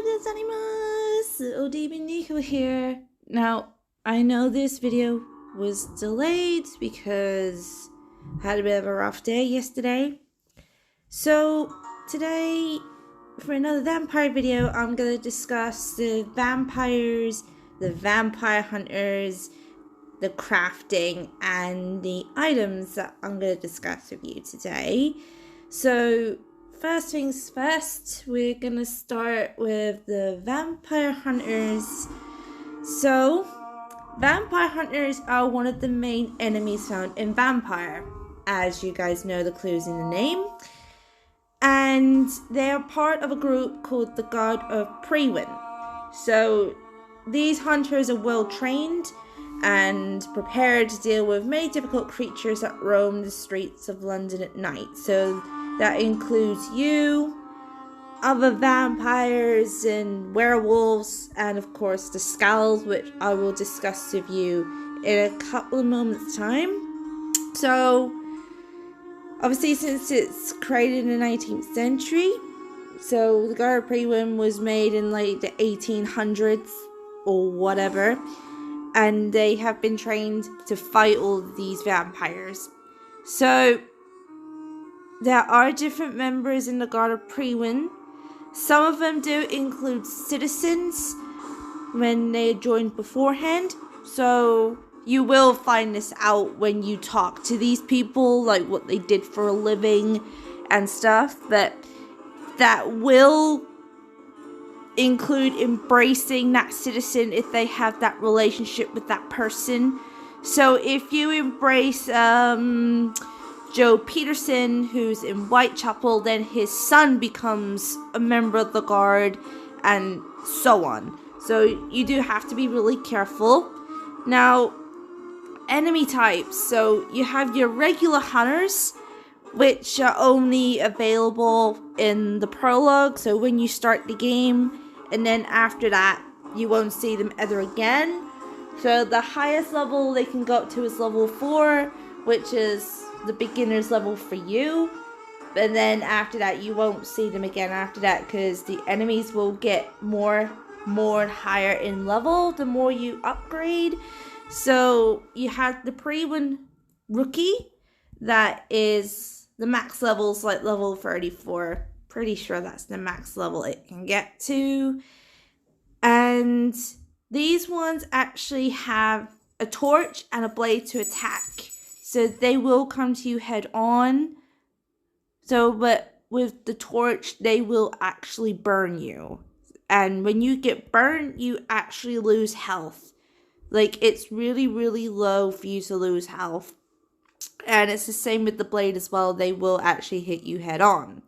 gozaimasu! Odebe Nico here. Now, I know this video was delayed because I had a bit of a rough day yesterday. So, today, for another vampire video, I'm going to discuss the vampires, the vampire hunters, the crafting, and the items that I'm going to discuss with you today. So, first things first, we're gonna start with the vampire hunters. So, vampire hunters are one of the main enemies found in Vampyr, as you guys know the clues in the name. And they are part of a group called the Guard of Priwen. So, these hunters are well trained and prepared to deal with many difficult creatures that roam the streets of London at night. So, that includes you, other vampires and werewolves, and of course the skulls, which I will discuss with you in a couple of moments' time. So, obviously since it's created in the 19th century, so the Guard of Priwen was made in like the 1800s or whatever, and they have been trained to fight all these vampires. So, there are different members in the Guard of Priwen. Some of them do include citizens when they joined beforehand. So you will find this out when you talk to these people, like what they did for a living and stuff. But that will include embracing that citizen if they have that relationship with that person. So if you embrace Joe Peterson, who's in Whitechapel, then his son becomes a member of the guard, and so on. So you do have to be really careful. Now, enemy types. So you have your regular hunters, which are only available in the prologue, so when you start the game, and then after that, you won't see them ever again. So the highest level they can go up to is level 4, which is the beginner's level for you, and then after that you won't see them again after that, because the enemies will get more and higher in level the more you upgrade. So you have the Priwen rookie, that is the max level's like level 34, pretty sure that's the max level it can get to. And these ones actually have a torch and a blade to attack. So they will come to you head on. So, but with the torch, they will actually burn you. And when you get burned, you actually lose health. Like, it's really, really low for you to lose health. And it's the same with the blade as well. They will actually hit you head on.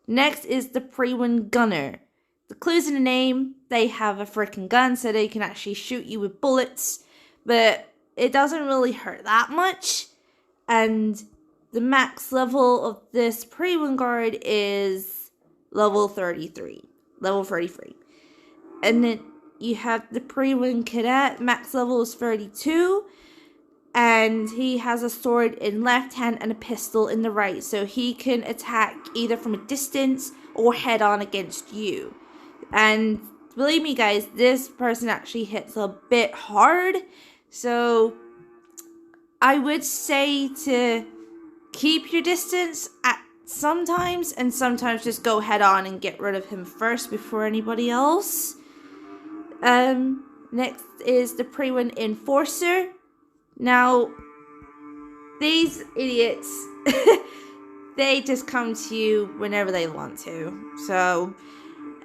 Next is the Priwen Gunner. The clues in the name, they have a freaking gun, so they can actually shoot you with bullets. But it doesn't really hurt that much. And the max level of this Priwen guard is level 33. And then you have the Priwen cadet, max level is 32. And he has a sword in left hand and a pistol in the right. So he can attack either from a distance or head on against you. And believe me guys, this person actually hits a bit hard. So I would say to keep your distance at sometimes, and sometimes just go head on and get rid of him first before anybody else. Next is the Priwen Enforcer. Now, these idiots, they just come to you whenever they want to. So,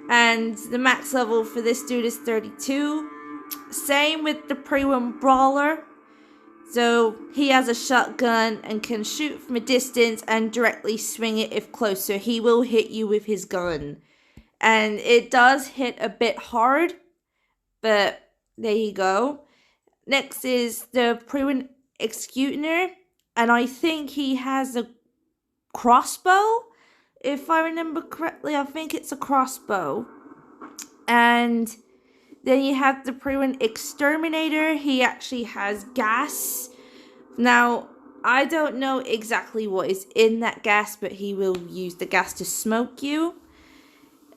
and the max level for this dude is 32. Same with the Priwen Brawler. So he has a shotgun and can shoot from a distance and directly swing it if close. So he will hit you with his gun. And it does hit a bit hard, but there you go. Next is the Priwen Executor. And I think he has a crossbow. If I remember correctly, I think it's a crossbow. And then you have the Priwen Exterminator. He actually has gas. Now, I don't know exactly what is in that gas, but he will use the gas to smoke you.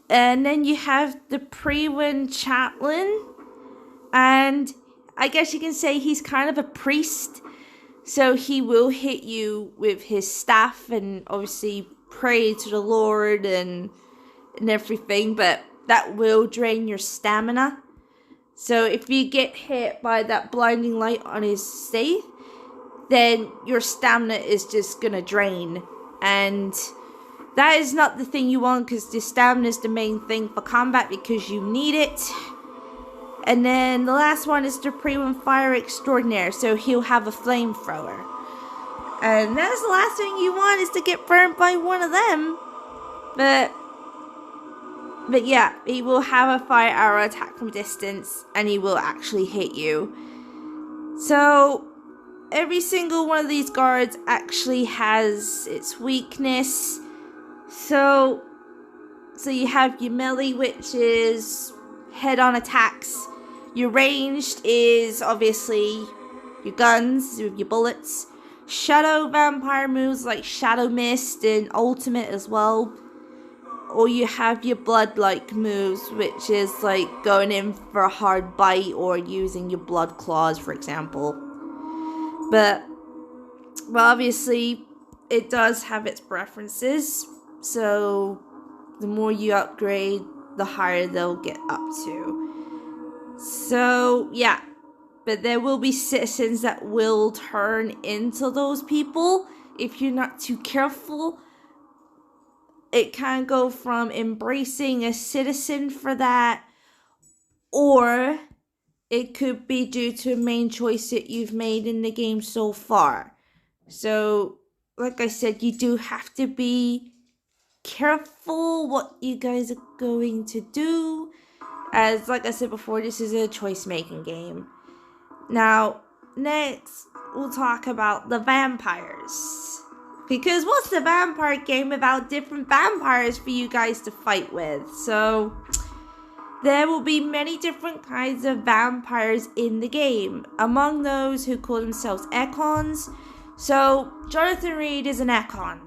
And then you have the pre-win chaplain. And I guess you can say he's kind of a priest. So he will hit you with his staff and obviously pray to the Lord and everything. But that will drain your stamina. So if you get hit by that blinding light on his staff, then your stamina is just going to drain. And that is not the thing you want, because the stamina is the main thing for combat because you need it. And then the last one is the Pre-Win Fire Extraordinaire, so he'll have a flamethrower. And that's the last thing you want, is to get burnt by one of them. But yeah, he will have a fire arrow attack from distance, and he will actually hit you. So every single one of these guards actually has its weakness. So you have your melee, which is head-on attacks. Your ranged is obviously your guns with your bullets. Shadow vampire moves like Shadow Mist and Ultimate as well. Or you have your blood-like moves, which is like going in for a hard bite or using your blood claws, for example. But obviously, it does have its preferences. So the more you upgrade, the higher they'll get up to. So yeah, but there will be citizens that will turn into those people if you're not too careful. It can go from embracing a citizen for that, or it could be due to a main choice that you've made in the game so far. So, like I said, you do have to be careful what you guys are going to do. As, like I said before, this is a choice-making game. Now, next, we'll talk about the vampires. Because what's the vampire game without different vampires for you guys to fight with? So there will be many different kinds of vampires in the game. Among those who call themselves Econs. So Jonathan Reed is an Econ,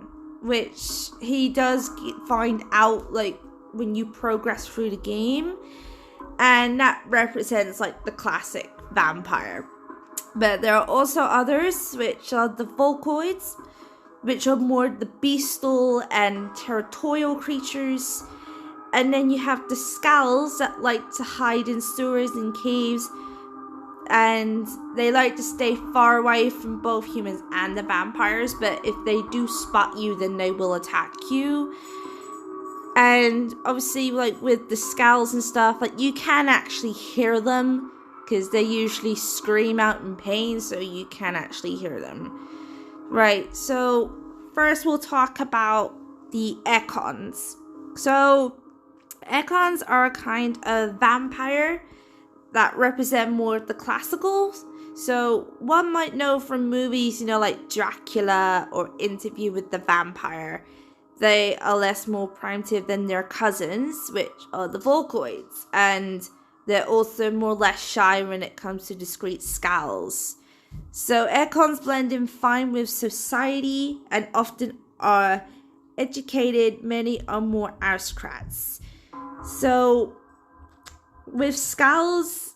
which he does find out like when you progress through the game. And that represents like the classic vampire. But there are also others, which are the Vulcoids, which are more the bestial and territorial creatures. And then you have the Skulls that like to hide in sewers and caves. And they like to stay far away from both humans and the vampires. But if they do spot you, then they will attack you. And obviously, like with the Skulls and stuff, like you can actually hear them, because they usually scream out in pain, so you can actually hear them. Right, so first we'll talk about the Econs. So Econs are a kind of vampire that represent more the classicals. So one might know from movies, you know, like Dracula or Interview with the Vampire. They are less more primitive than their cousins, which are the Vulcoids. And they're also more or less shy when it comes to discreet skulls. So Econs blend in fine with society and often are educated. Many are more aristocrats. So with skulls,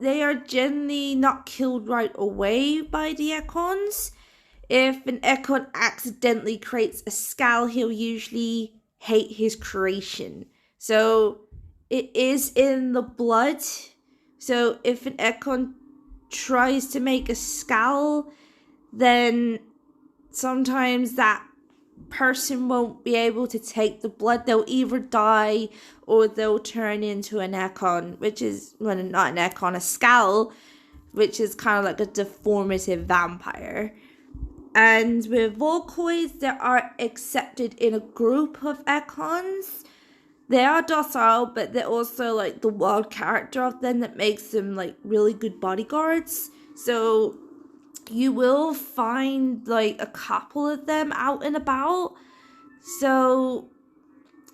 they are generally not killed right away by the Econs. If an Econ accidentally creates a skull, he'll usually hate his creation. So it is in the blood. So if an Econ tries to make a skull, then sometimes that person won't be able to take the blood. They'll either die or they'll turn into an Econ, which is, well, not an Econ, a skull, which is kind of like a deformative vampire. And with Vulcoids, they are accepted in a group of Econs. They are docile, but they're also like the wild character of them that makes them like really good bodyguards. So you will find like a couple of them out and about. So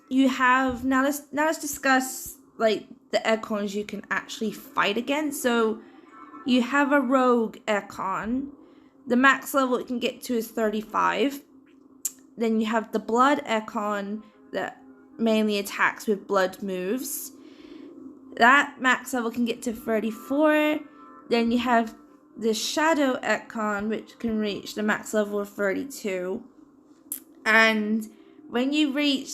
you have, now let's discuss like the Econs you can actually fight against. So you have a rogue Econ. The max level it can get to is 35. Then you have the blood Econ that mainly attacks with blood moves. That max level can get to 34. Then you have the Shadow Econ, which can reach the max level of 32. And when you reach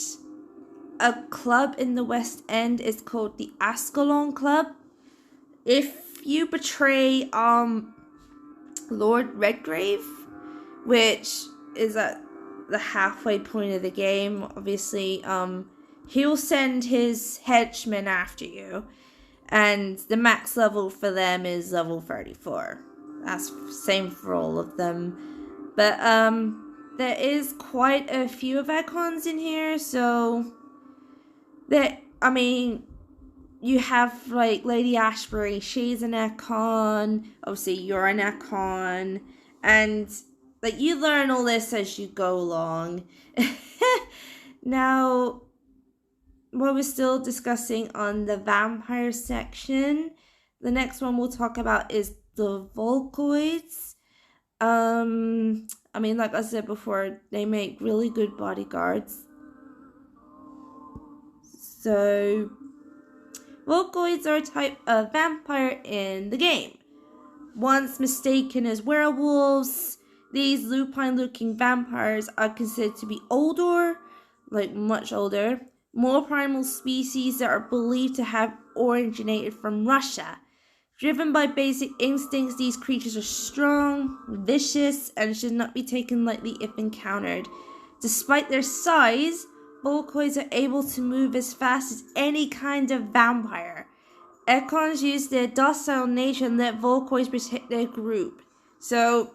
a club in the West End, it's called the Ascalon Club. If you betray Lord Redgrave, which is at the halfway point of the game, obviously, he'll send his henchmen after you, and the max level for them is level 34. That's same for all of them, but there is quite a few of icons in here, so that, I mean, you have like Lady Ashbury, she's an icon, obviously you're an icon, and like you learn all this as you go along. Now, what we're still discussing on the vampire section, the next one we'll talk about is the Vulcoids. I mean, like I said before, they make really good bodyguards. So, Vulcoids are a type of vampire in the game. Once mistaken as werewolves, these lupine-looking vampires are considered to be older, like much older, more primal species that are believed to have originated from Russia. Driven by basic instincts, these creatures are strong, vicious, and should not be taken lightly if encountered. Despite their size, Vulcoids are able to move as fast as any kind of vampire. Econs use their docile nature and let Vulcoids protect their group. So,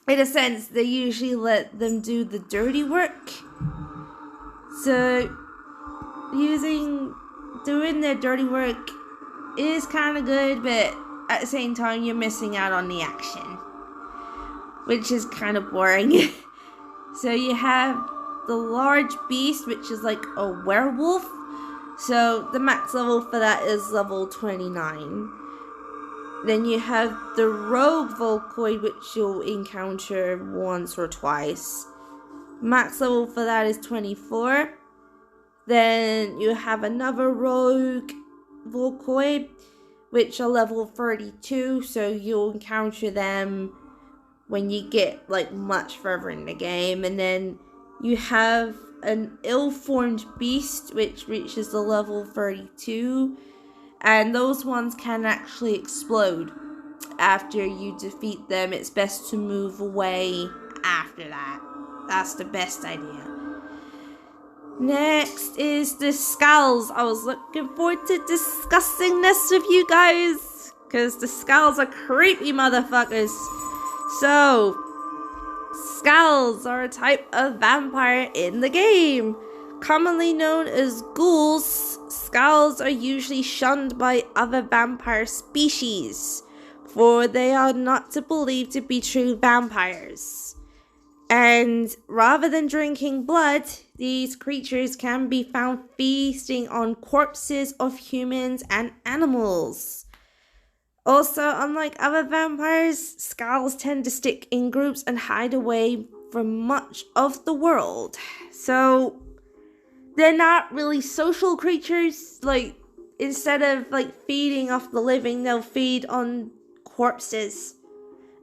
in a sense, they usually let them do the dirty work. So, doing their dirty work is kind of good, but at the same time, you're missing out on the action, which is kind of boring. So, you have the large beast, which is like a werewolf. So the max level for that is level 29. Then you have the rogue Vulcoid, which you'll encounter once or twice. Max level for that is 24. Then you have another rogue Vulcoid, which are level 32. So you'll encounter them when you get like much further in the game. And then you have an ill-formed beast, which reaches the level 32, and those ones can actually explode after you defeat them. It's best to move away after that. That's the best idea. Next is the skulls. I was looking forward to discussing this with you guys, because the skulls are creepy motherfuckers. So, skulls are a type of vampire in the game. Commonly known as ghouls, skulls are usually shunned by other vampire species, for they are not believed to be true vampires. And rather than drinking blood, these creatures can be found feasting on corpses of humans and animals. Also, unlike other vampires, skulls tend to stick in groups and hide away from much of the world. So, they're not really social creatures. Like, instead of like feeding off the living, they'll feed on corpses.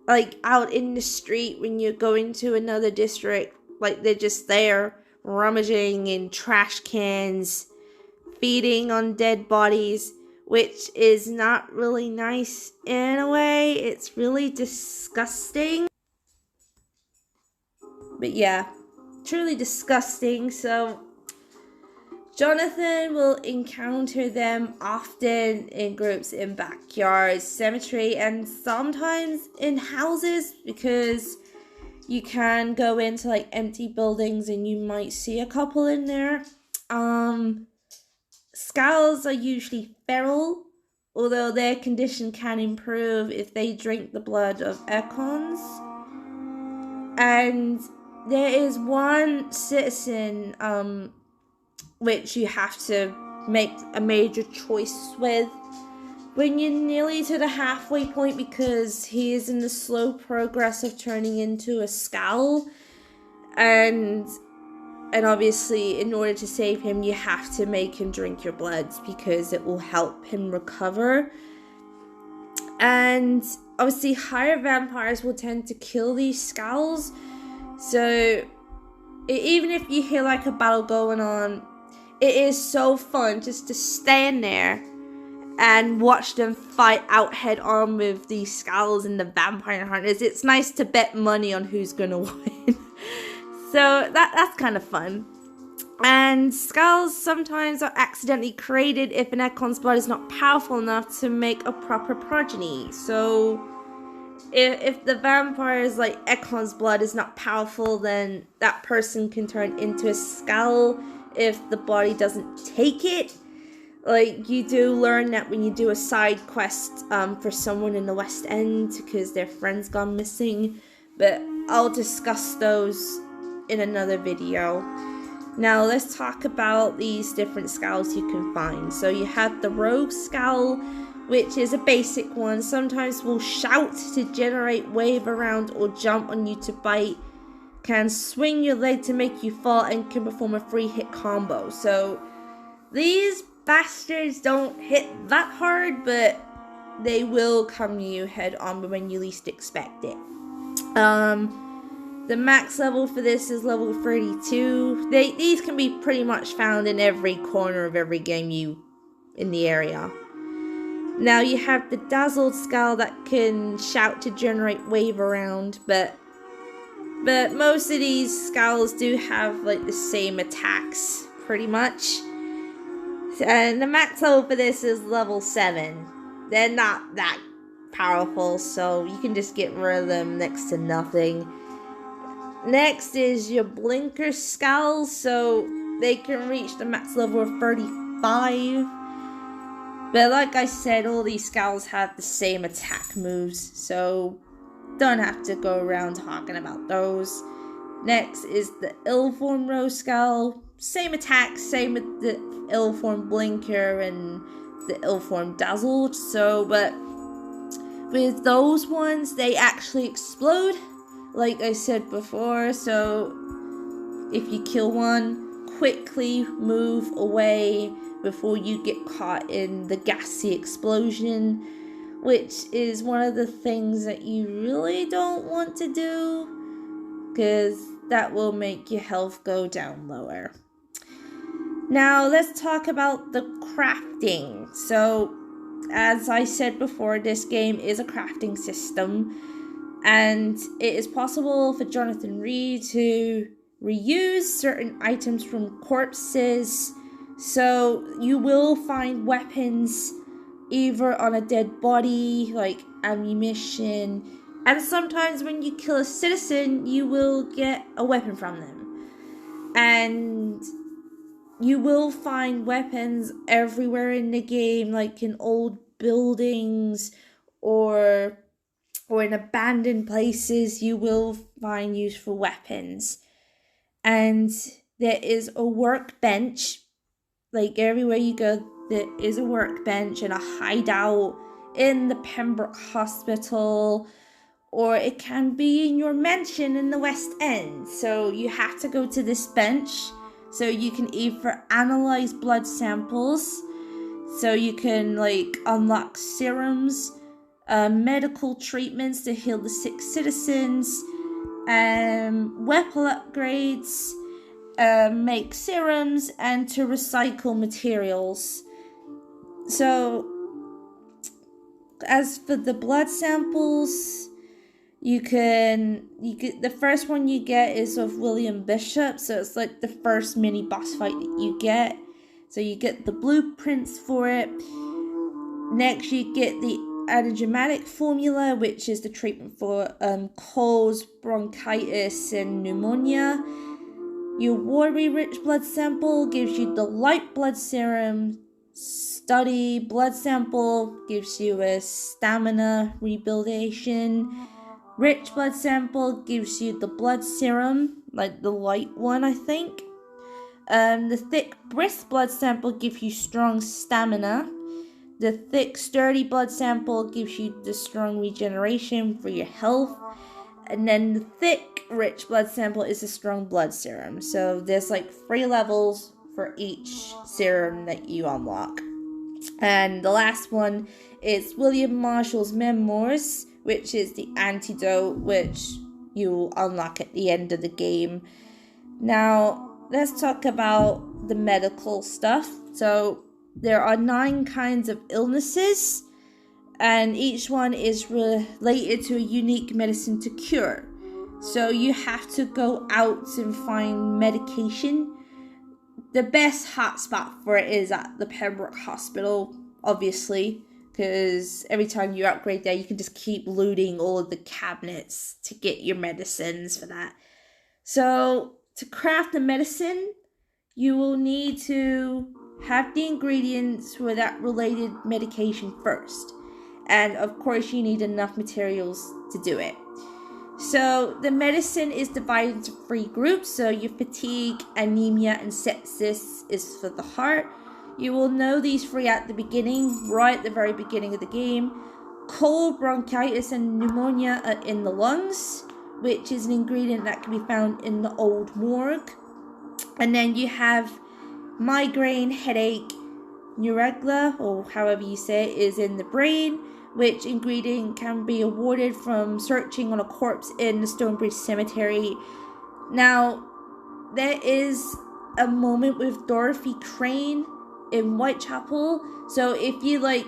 Like out in the street when you're going to another district, like they're just there rummaging in trash cans, feeding on dead bodies, which is not really nice in a way. It's really disgusting. But yeah, truly disgusting. So Jonathan will encounter them often in groups in backyards, cemetery, and sometimes in houses, because you can go into like empty buildings and you might see a couple in there. Skulls are usually feral, although their condition can improve if they drink the blood of econs. And there is one citizen which you have to make a major choice with when you're nearly to the halfway point, because he is in the slow progress of turning into a skull. And And obviously, in order to save him, you have to make him drink your bloods because it will help him recover. And obviously, higher vampires will tend to kill these skulls. So even if you hear like a battle going on, it is so fun just to stand there and watch them fight out head on with these skulls and the vampire hunters. It's nice to bet money on who's gonna win. So that's kind of fun. And skulls sometimes are accidentally created if an Ascalon's blood is not powerful enough to make a proper progeny. So if the vampire's like Ascalon's blood is not powerful, then that person can turn into a skull if the body doesn't take it. Like, you do learn that when you do a side quest for someone in the West End because their friend's gone missing. But I'll discuss those in another video. Now let's talk about these different skulls you can find. So you have the rogue skull, which is a basic one. Sometimes will shout to generate wave around or jump on you to bite. Can swing your leg to make you fall and can perform a 3-hit combo. So these bastards don't hit that hard, but they will come to you head on when you least expect it. The max level for this is level 32. These can be pretty much found in every corner of every game in the area. Now you have the Dazzled Skull that can shout to generate wave around, but most of these skulls do have like the same attacks pretty much. And the max level for this is level 7. They're not that powerful, so you can just get rid of them next to nothing. Next is your Blinker Skulls, so they can reach the max level of 35. But like I said, all these skulls have the same attack moves, so don't have to go around talking about those. Next is the Ill-Formed Rose Skull. Same attack, same with the Ill-Formed Blinker and the Ill-Formed Dazzled. So, but with those ones, they actually explode, like I said before. So if you kill one, quickly move away before you get caught in the gassy explosion, which is one of the things that you really don't want to do, because that will make your health go down lower. Now let's talk about the crafting. So as I said before, this game is a crafting system, and it is possible for Jonathan Reed to reuse certain items from corpses. So you will find weapons either on a dead body, like ammunition, and sometimes when you kill a citizen, you will get a weapon from them. And you will find weapons everywhere in the game, like in old buildings or in abandoned places. You will find useful weapons. And there is a workbench, like everywhere you go, there is a workbench and a hideout in the Pembroke Hospital, or it can be in your mansion in the West End. So you have to go to this bench so you can either analyze blood samples, so you can like unlock serums, medical treatments to heal the sick citizens, weapon upgrades, make serums, and to recycle materials. So as for the blood samples, you get the first one you get is of William Bishop, so it's like the first mini boss fight that you get. So you get the blueprints for it. Next you get the Anigermatic Formula, which is the treatment for colds, bronchitis, and pneumonia. Your Warby Rich blood sample gives you the light blood serum. Study blood sample gives you a stamina rebuildation. Rich blood sample gives you the blood serum, like the light one, I think. The thick brisk blood sample gives you strong stamina. The thick sturdy blood sample gives you the strong regeneration for your health. And then the thick, rich blood sample is a strong blood serum. So there's like 3 levels for each serum that you unlock. And the last one is William Marshall's Memoirs, which is the antidote, which you unlock at the end of the game. Now, let's talk about the medical stuff. So there are 9 kinds of illnesses, and each one is related to a unique medicine to cure. So you have to go out and find medication. The best hotspot for it is at the Pembroke Hospital, obviously, because every time you upgrade there, you can just keep looting all of the cabinets to get your medicines for that. So to craft the medicine, you will need to have the ingredients for that related medication first. And of course, you need enough materials to do it. So the medicine is divided into 3 groups. So your fatigue, anemia, and sepsis is for the heart. You will know these 3 at the beginning, right at the very beginning of the game. Cold, bronchitis, and pneumonia are in the lungs, which is an ingredient that can be found in the old morgue. And then you have migraine, headache, neuralgia, or however you say it, is in the brain, which ingredient can be awarded from searching on a corpse in the Stonebridge Cemetery. Now, there is a moment with Dorothy Crane in Whitechapel, so if you like,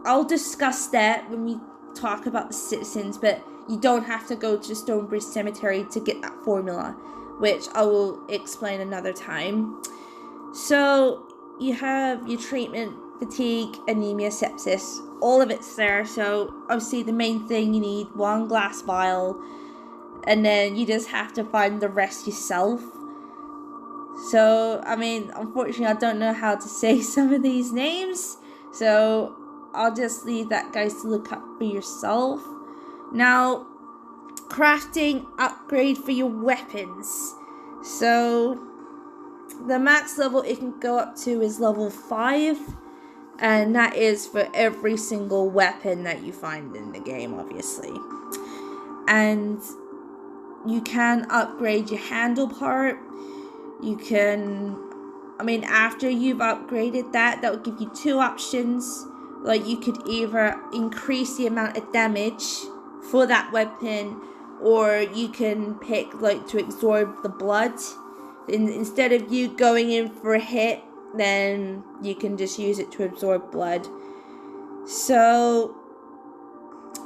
I'll discuss that when we talk about the citizens, but you don't have to go to Stonebridge Cemetery to get that formula, which I will explain another time. So you have your treatment, fatigue, anemia, sepsis, all of it's there. So obviously the main thing, you need 1 glass vial, and then you just have to find the rest yourself. So, I mean, unfortunately I don't know how to say some of these names, so I'll just leave that, guys, to look up for yourself. Now, crafting upgrade for your weapons. So the max level it can go up to is level 5, and that is for every single weapon that you find in the game, obviously. And you can upgrade your handle part. You can, I mean, after you've upgraded that will give you 2 options. Like, you could either increase the amount of damage for that weapon, or you can pick, like, to absorb the blood. Instead of you going in for a hit, then you can just use it to absorb blood. So,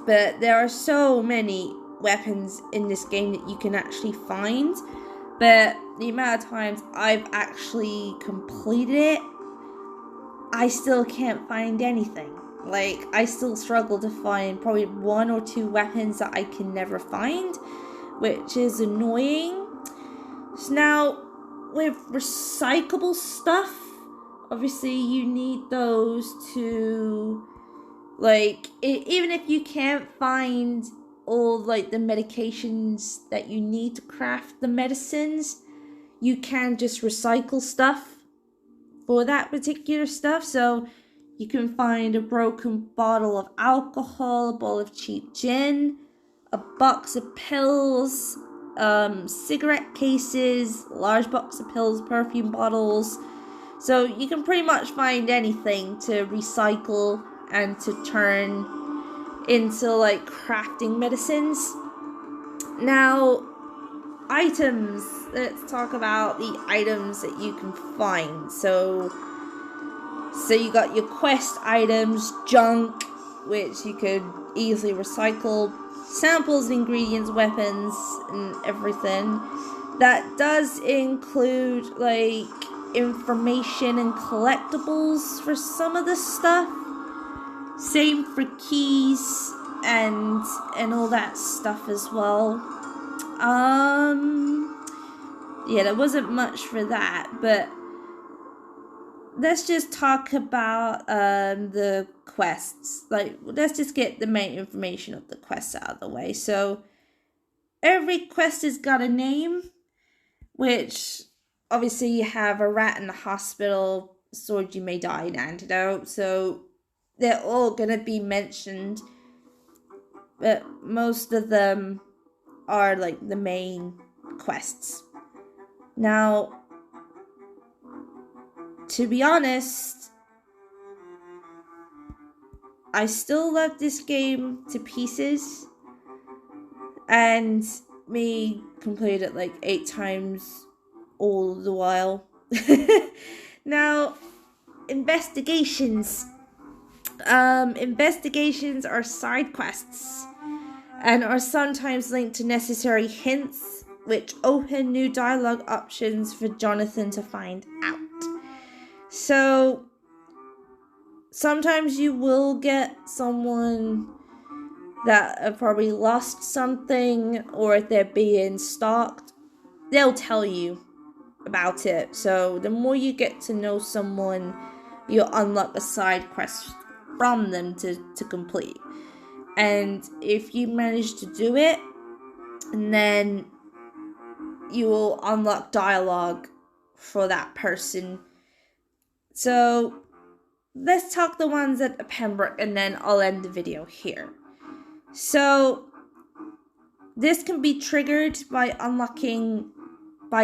but there are so many weapons in this game that you can actually find, but the amount of times I've actually completed it, I still can't find anything. Like, I still struggle to find probably 1 or 2 weapons that I can never find, which is annoying. So now, with recyclable stuff, obviously you need those to, like, even if you can't find all, like, the medications that you need to craft the medicines, you can just recycle stuff for that particular stuff. So you can find a broken bottle of alcohol, a bottle of cheap gin, a box of pills, cigarette cases, large box of pills, perfume bottles. So you can pretty much find anything to recycle and to turn into, like, crafting medicines. Now, items. Let's talk about the items that you can find. So you got your quest items, junk, which you could easily recycle, samples, ingredients, weapons, and everything. That does include, like, information and collectibles for some of the stuff. Same for keys and all that stuff as well. Yeah, there wasn't much for that, but let's just talk about the quests. Like, let's just get the main information of the quests out of the way. So every quest has got a name, which obviously you have a rat in the hospital, sword you may die, an antidote. So they're all gonna be mentioned, but most of them are like the main quests. Now, to be honest, I still love this game to pieces, and me complete it like 8 times all the while. Now, investigations. Investigations are side quests and are sometimes linked to necessary hints, which open new dialogue options for Jonathan to find out. So, sometimes you will get someone that have probably lost something, or if they're being stalked, they'll tell you about it. So the more you get to know someone, you'll unlock a side quest from them to complete. And if you manage to do it, and then you will unlock dialogue for that person. So let's talk the ones at Pembroke, and then I'll end the video here. So this can be triggered by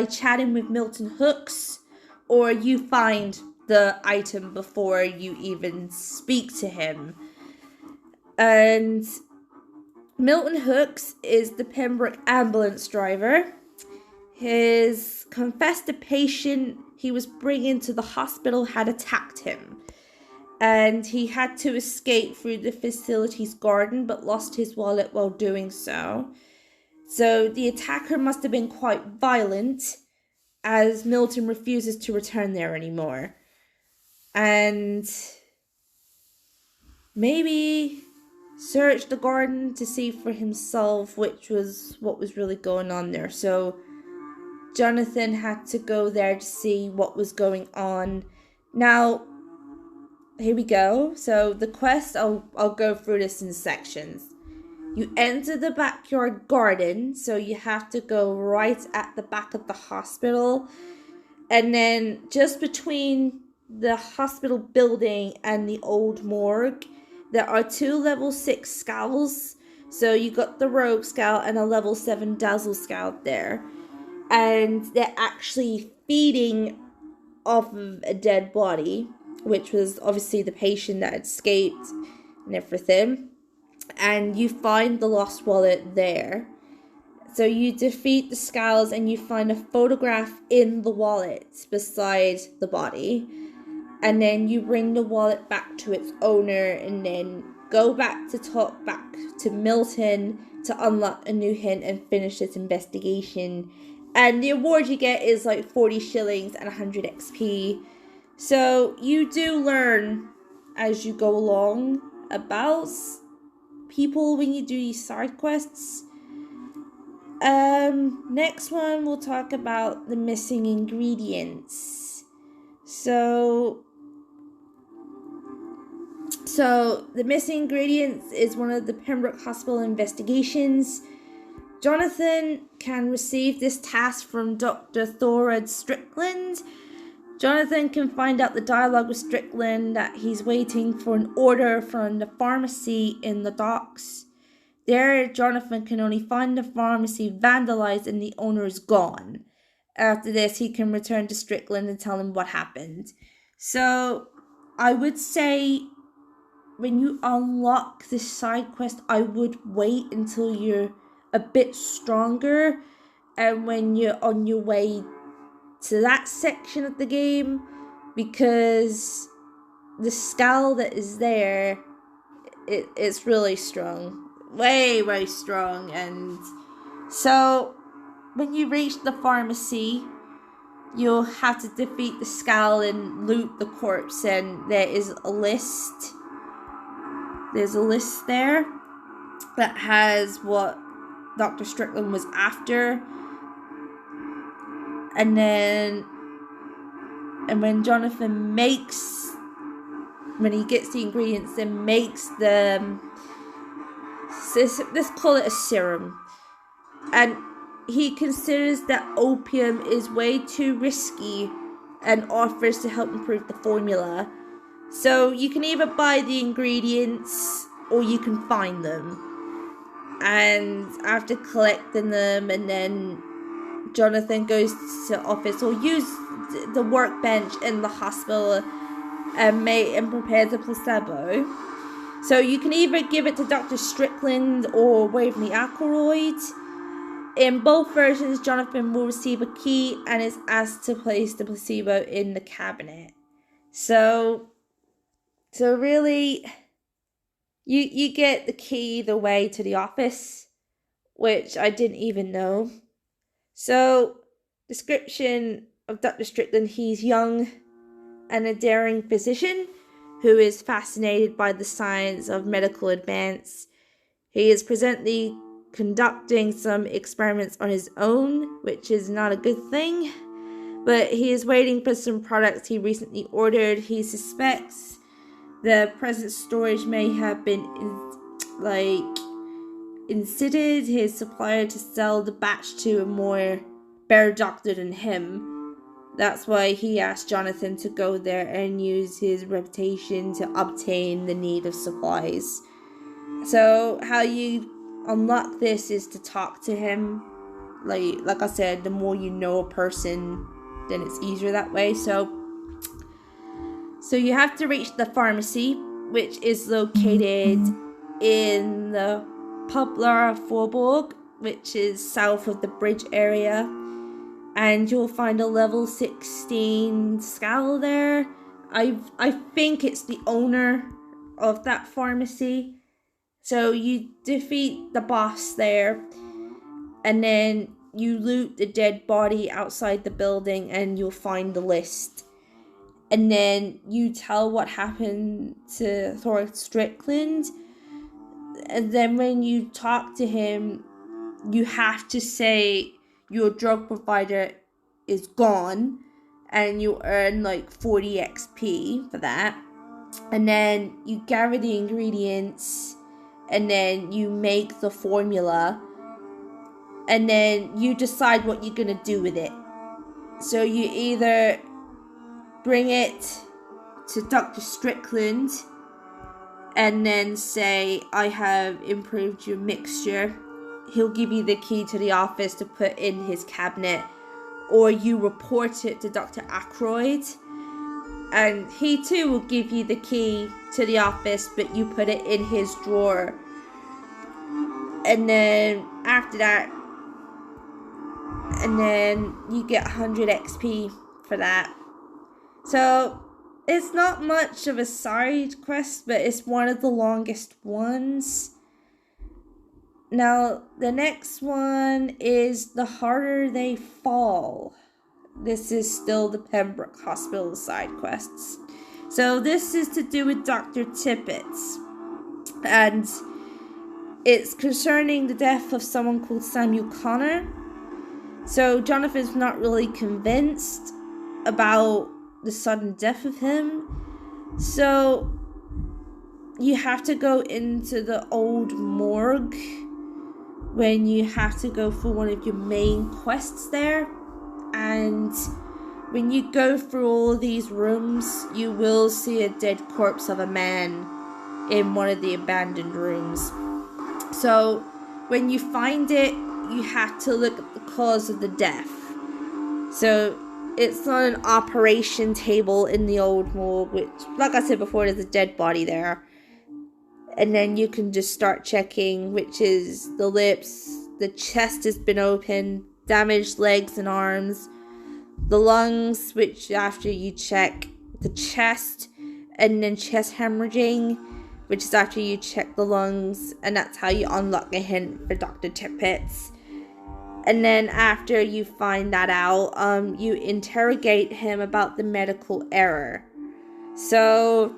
chatting with Milton Hooks, or you find the item before you even speak to him. And Milton Hooks is the Pembroke ambulance driver. His confessed a patient he was bringing to the hospital had attacked him, and he had to escape through the facility's garden but lost his wallet while doing so. So the attacker must have been quite violent, as Milton refuses to return there anymore. And maybe search the garden to see for himself which was what was really going on there. So Jonathan had to go there to see what was going on. Now, here we go. So the quest, I'll go through this in sections. You enter the backyard garden, so you have to go right at the back of the hospital. And then just between the hospital building and the old morgue, there are 2 level 6 skulls. So you got the Rogue Skull and a level 7 Dazzled Skull there. And they're actually feeding off of a dead body, which was obviously the patient that escaped and everything. And you find the lost wallet there. So you defeat the skulls and you find a photograph in the wallet beside the body. And then you bring the wallet back to its owner and then go back to talk back to Milton to unlock a new hint and finish this investigation. And the award you get is like 40 shillings and 100 XP. So you do learn as you go along about people when you do these side quests. Next one we'll talk about the missing ingredients. So the missing ingredients is one of the Pembroke Hospital investigations. Jonathan can receive this task from Dr. Thorad Strickland. Jonathan can find out the dialogue with Strickland that he's waiting for an order from the pharmacy in the docks. There, Jonathan can only find the pharmacy vandalized and the owner is gone. After this, he can return to Strickland and tell him what happened. So, I would say when you unlock this side quest, I would wait until you're a bit stronger, and when you're on your way to that section of the game, because the skull that is there, it's really strong, way strong. And so when you reach the pharmacy, you'll have to defeat the skull and loot the corpse, and there is a list. There's a list there that has what Dr. Strickland was after. And when Jonathan when he gets the ingredients and makes let's call it a serum. And he considers that opium is way too risky and offers to help improve the formula. So you can either buy the ingredients or you can find them. And after collecting them, and then Jonathan goes to the office or use the workbench in the hospital and prepare the placebo. So you can either give it to Dr. Strickland or Waverly Ackroyd. In both versions, Jonathan will receive a key and is asked to place the placebo in the cabinet. So really, you get the key the way to the office, which I didn't even know. So, description of Dr. Strickland: he's young and a daring physician who is fascinated by the science of medical advance. He is presently conducting some experiments on his own, which is not a good thing, but he is waiting for some products he recently ordered. He suspects the present storage may have been incited his supplier to sell the batch to a better doctor than him. That's why he asked Jonathan to go there and use his reputation to obtain the needed supplies. So how you unlock this is to talk to him. Like I said, the more you know a person, then it's easier that way. So you have to reach the pharmacy, which is located in the Poplar Faubourg, which is south of the bridge area. And you'll find a level 16 Skull there. I think it's the owner of that pharmacy. So you defeat the boss there, and then you loot the dead body outside the building and you'll find the list. And then you tell what happened to Thor Strickland. And then when you talk to him, you have to say your drug provider is gone, and you earn 40 XP for that. And then you gather the ingredients, and then you make the formula, and then you decide what you're gonna do with it. So you either bring it to Dr. Strickland and then say, I have improved your mixture. He'll give you the key to the office to put in his cabinet, or you report it to Dr. Ackroyd, and he too will give you the key to the office, but you put it in his drawer. And then after that, and then you get 100 XP for that. So it's not much of a side quest, but it's one of the longest ones. Now, the next one is The Harder They Fall. This is still the Pembroke Hospital side quests. So this is to do with Dr. Tippett's. And it's concerning the death of someone called Samuel Connor. So Jonathan's not really convinced about the sudden death of him. So you have to go into the old morgue when you have to go for one of your main quests there. And when you go through all these rooms, you will see a dead corpse of a man in one of the abandoned rooms. So when you find it, you have to look at the cause of the death. So it's on an operation table in the old morgue, which, like I said before, there's a dead body there. And then you can just start checking, which is the lips, the chest has been opened, damaged legs and arms, the lungs, which after you check the chest, and then chest hemorrhaging, which is after you check the lungs, and that's how you unlock a hint for Dr. Tippett's. And then after you find that out, you interrogate him about the medical error. So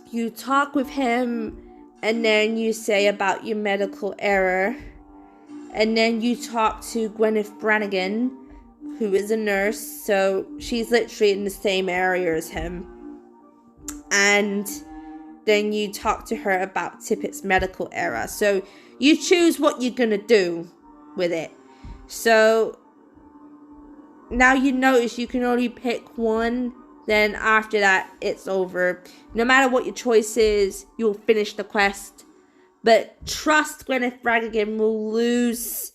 you talk with him, and then you say about your medical error. And then you talk to Gwyneth Brannigan, who is a nurse, so she's literally in the same area as him. And then you talk to her about Tippett's medical error. So you choose what you're gonna do with it. So now you notice you can only pick one. Then after that, it's over. No matter what your choice is, you'll finish the quest. But trust Gwyneth Braggan will lose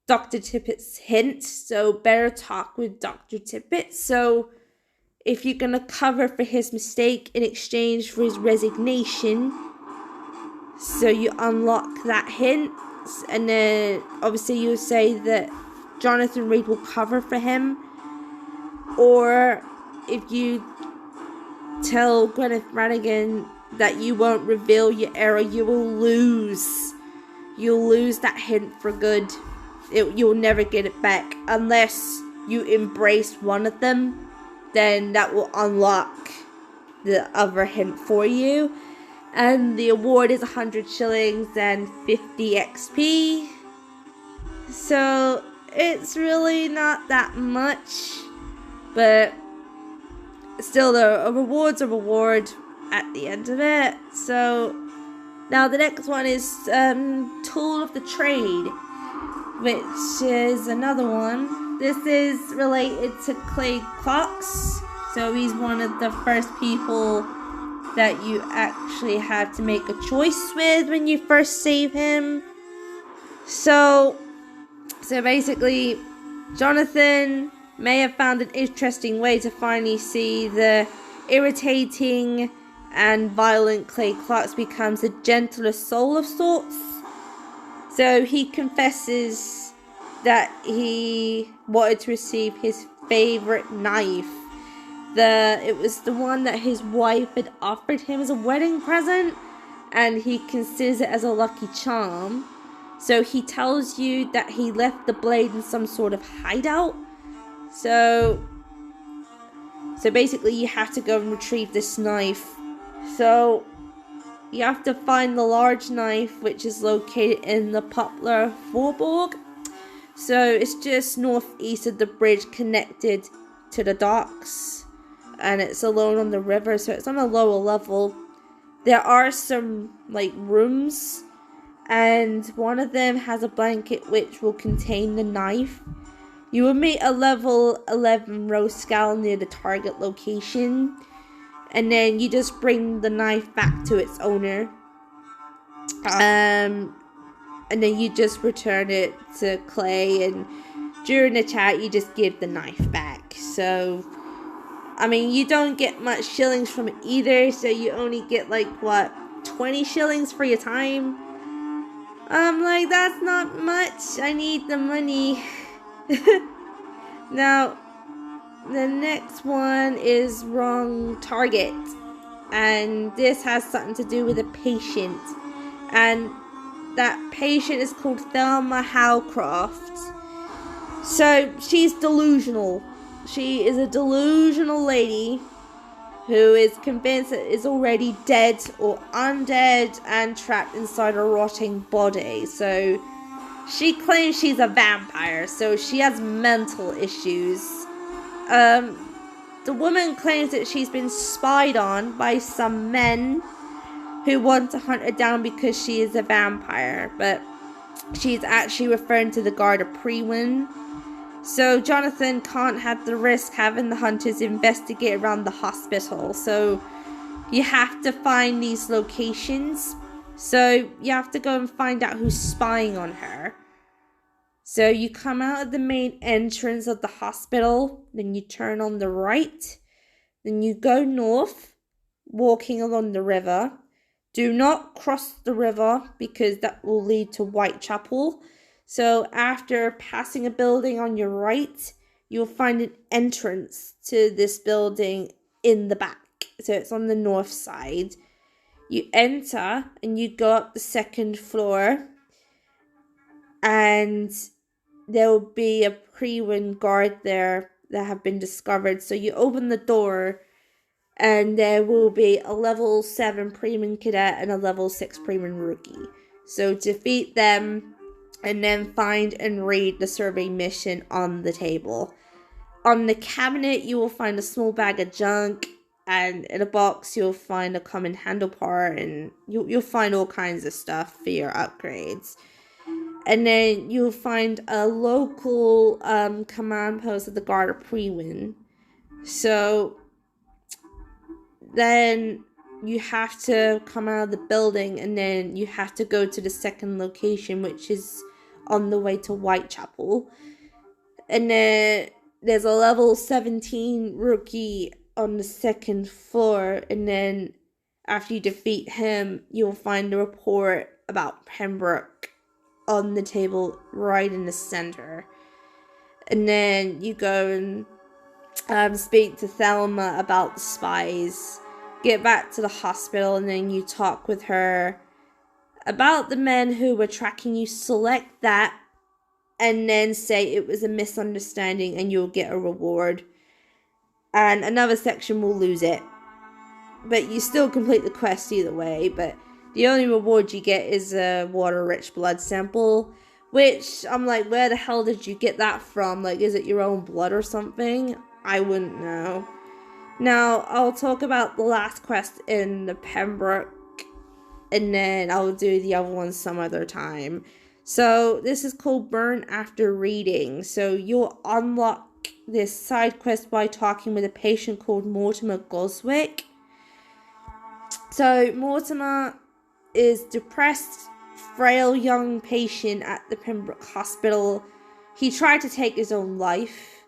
Dr. Tippett's hint, so better talk with Dr. Tippett. So if you're going to cover for his mistake in exchange for his resignation, so you unlock that hint, and then obviously you say that Jonathan Reed will cover for him, or if you tell Gwyneth Braggan that you won't reveal your error, you'll lose that hint for good. You'll never get it back unless you embrace one of them. Then that will unlock the other hint for you. And the award is 100 shillings and 50 XP. So it's really not that much. But still, though, a reward's a reward at the end of it. So now the next one is Tool of the Trade, which is another one. This is related to Clay Clocks. So he's one of the first people that you actually have to make a choice with when you first save him. So basically, Jonathan may have found an interesting way to finally see the irritating and violent Clay Clocks becomes a gentler soul of sorts. So he confesses that he wanted to receive his favorite knife. It was the one that his wife had offered him as a wedding present, and he considers it as a lucky charm. So he tells you that he left the blade in some sort of hideout. So basically you have to go and retrieve this knife. So you have to find the large knife, which is located in the Poplar Vorborg. So it's just northeast of the bridge connected to the docks. And it's alone on the river, so it's on a lower level. There are some, rooms. And one of them has a blanket which will contain the knife. You will meet a level 11 Roscal near the target location. And then you just bring the knife back to its owner. And then you just return it to Clay. And during the chat, you just give the knife back. So, you don't get much shillings from it either. So you only get 20 shillings for your time. That's not much. I need the money. Now, the next one is Wrong Target. And this has something to do with a patient. And that patient is called Thelma Howcroft. So, she's delusional. She is a delusional lady who is convinced that is already dead or undead and trapped inside a rotting body. So she claims she's a vampire, so she has mental issues. The woman claims that she's been spied on by some men who want to hunt her down because she is a vampire, but she's actually referring to the Guard of Prewin. So Jonathan can't have the risk having the hunters investigate around the hospital. So you have to find these locations. So you have to go and find out who's spying on her. So you come out of the main entrance of the hospital. Then you turn on the right. Then you go north, walking along the river. Do not cross the river because that will lead to Whitechapel. So after passing a building on your right, you'll find an entrance to this building in the back. So it's on the north side. You enter and you go up the second floor. And there will be a Prewin guard there that have been discovered. So you open the door and there will be a level 7 Prewin cadet and a level 6 Prewin rookie. So defeat them. And then find and read the survey mission on the table. On the cabinet, you will find a small bag of junk. And in a box, you'll find a common handle part. And you'll find all kinds of stuff for your upgrades. And then you'll find a local command post of the Guard of Prewin. So then you have to come out of the building, and then you have to go to the second location, which is on the way to Whitechapel. And then there's a level 17 rookie on the second floor, and then after you defeat him, you'll find a report about Pembroke on the table right in the center. And then you go and speak to Thelma about the spies, get back to the hospital, and then you talk with her about the men who were tracking you. Select that, and then say it was a misunderstanding, and you'll get a reward. And another section will lose it, but you still complete the quest either way. But the only reward you get is a water-rich blood sample, which I'm like, where the hell did you get that from? Like, is it your own blood or something? I wouldn't know. Now, I'll talk about the last quest in the Pembroke, and then I'll do the other ones some other time. So, this is called Burn After Reading. So, you'll unlock this side quest by talking with a patient called Mortimer Goswick. So, Mortimer is depressed, frail young patient at the Pembroke Hospital. He tried to take his own life,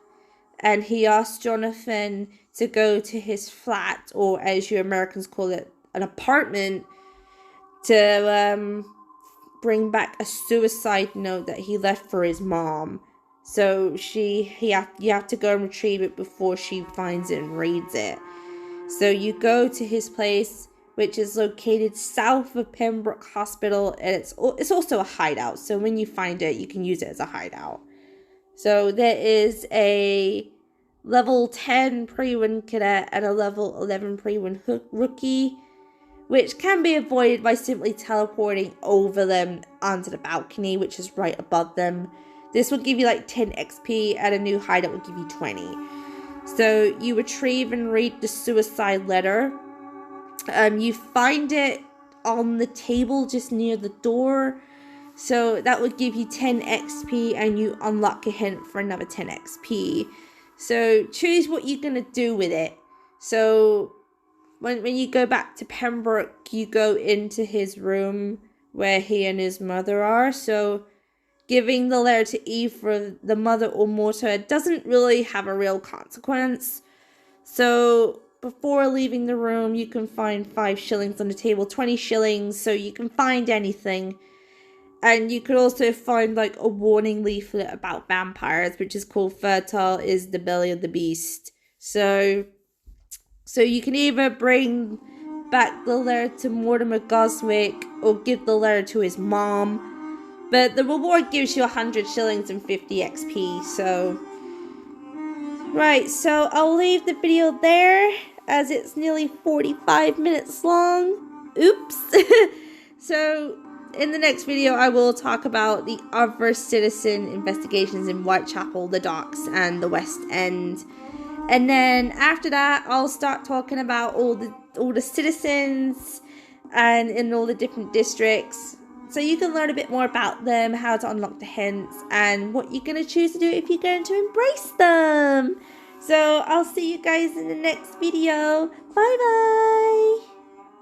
and he asked Jonathan to go to his flat, or as you Americans call it, an apartment, to bring back a suicide note that he left for his mom. So you have to go and retrieve it before she finds it and reads it. So you go to his place, which is located south of Pembroke Hospital, and it's also a hideout. So when you find it, you can use it as a hideout. So there is a level 10 pre-win cadet and a level 11 pre-win rookie, which can be avoided by simply teleporting over them onto the balcony, which is right above them. This will give you like 10 XP, and a new hideout will give you 20. So you retrieve and read the suicide letter. You find it on the table just near the door. So that would give you 10 XP, and you unlock a hint for another 10 XP. So choose what you're going to do with it. So when you go back to Pembroke, you go into his room where he and his mother are. So giving the letter to either the mother or Mortimer doesn't really have a real consequence. So before leaving the room, you can find 5 shillings on the table, 20 shillings, so you can find anything. And you could also find like a warning leaflet about vampires, which is called Fertile is the Belly of the Beast. So you can either bring back the letter to Mortimer Goswick or give the letter to his mom. But the reward gives you 100 shillings and 50 XP, so... Right, so I'll leave the video there, as it's nearly 45 minutes long. Oops! So, in the next video, I will talk about the other citizen investigations in Whitechapel, the Docks, and the West End. And then, after that, I'll start talking about all the citizens, and in all the different districts. So you can learn a bit more about them, how to unlock the hints, and what you're going to choose to do if you're going to embrace them. So I'll see you guys in the next video. Bye bye!